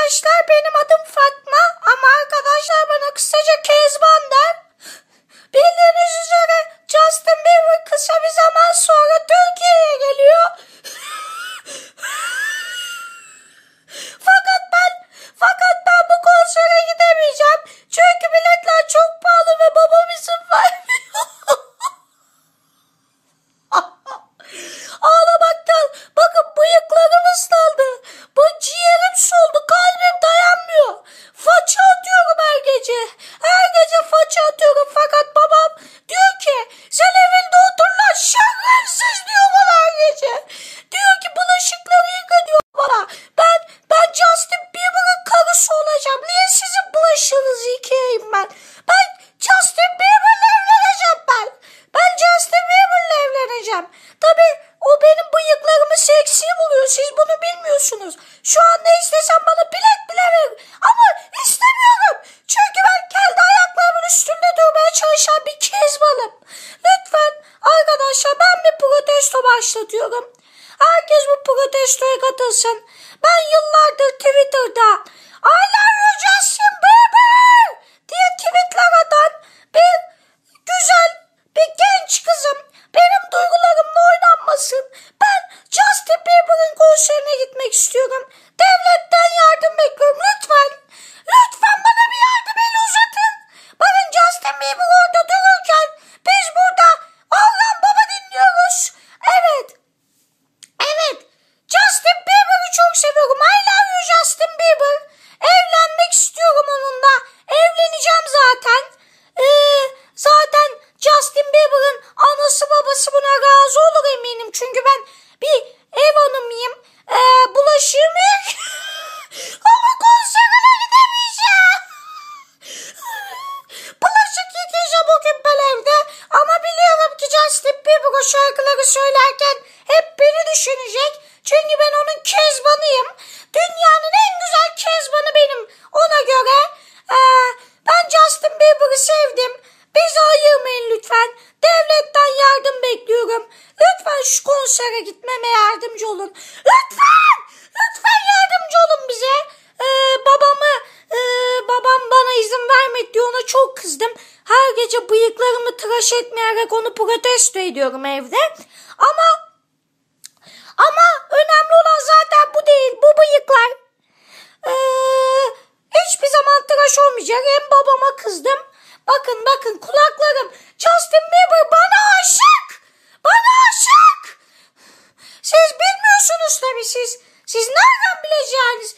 arkadaşlar, benim adım Fatma ama arkadaşlar bana kısaca Kezban der. Bildiğiniz üzere Justin Bieber kısa bir zaman sonra Türkiye'ye geliyor. Fakat ben bu konsere gidemeyeceğim. Çünkü biletler çok pahalı ve babam izin vermiyor. Ağlamaktan bakın bıyıklarım ıslandı. Bu ciğerim soldu, kalbim dayanmıyor. Faça atıyorum her gece. Her gece faça atıyorum fakat babam diyor ki sen evinde otur lan şerefsiz diyor bana her gece. Diyor ki bulaşıkları yıka diyor bana. Ben Justin Bieber'ın karısı olacağım. Niye sizin bulaşığınızı yıkayayım ben? Ben Justin Bieber'la evleneceğim ben. Ben Justin Bieber'la evleneceğim. Tabii o benim bıyıklarımı seksi buluyor. Siz bunu bilmiyorsunuz. Şu an ne istesem bana bilet bile verir. Ama istemiyorum. Çünkü ben kendi ayaklarımın üstünde durmaya çalışan bir Kezban'ım. Lütfen arkadaşlar ben bir protesto başlatıyorum. Herkes bu protestoya katılsın. Ben yıllardır Twitter'da I love you Justin Bieber diye tweetler atan bir güzel bir genç kızım. Benim duygularımla oynanmasın. Ben Justin Bieber'ın konserine gitmek istiyorum. Devletten yardım bekliyorum. Lütfen bana bir yardım eli uzatın. Bakın Justin Bieber orada dururken biz burada Allah'ım baba dinliyoruz. Evet. Justin Bieber'ı çok seviyorum. I love you Justin Bieber. Evlenmek istiyorum onunla. Evleneceğim zaten. Zaten Justin Bieber'ın anası babası buna razı olur eminim. Çünkü ben bir ev hanımıyım. Bulaşığım yok. Ama konserine gidemeyeceğim. Bulaşık yıkayacağım o gün ben evde. Ama biliyorum ki Justin Bieber o şarkıları söylerken hep beni düşünecek. Çünkü ben onun Kezban'ıyım. Dünyanın en güzel Kezban'ı benim ona göre. Ben Justin Bieber'ı sevdim. Bizi ayırmayın lütfen. Devletten yardım bekliyorum. Lütfen şu konsere gitmeme yardımcı olun. Lütfen yardımcı olun bize. Babam bana izin vermedi diye ona çok kızdım. Her gece bıyıklarımı tıraş etmeyerek onu protesto ediyorum evde. Ama önemli olan zaten bu değil. Bu bıyıklar. Hiçbir zaman tıraş olmayacak. Hem babama kızdım. Bakın kulaklarım. Justin Bieber bana aşık. Siz bilmiyorsunuz tabii siz. Siz nereden bileceğiniz?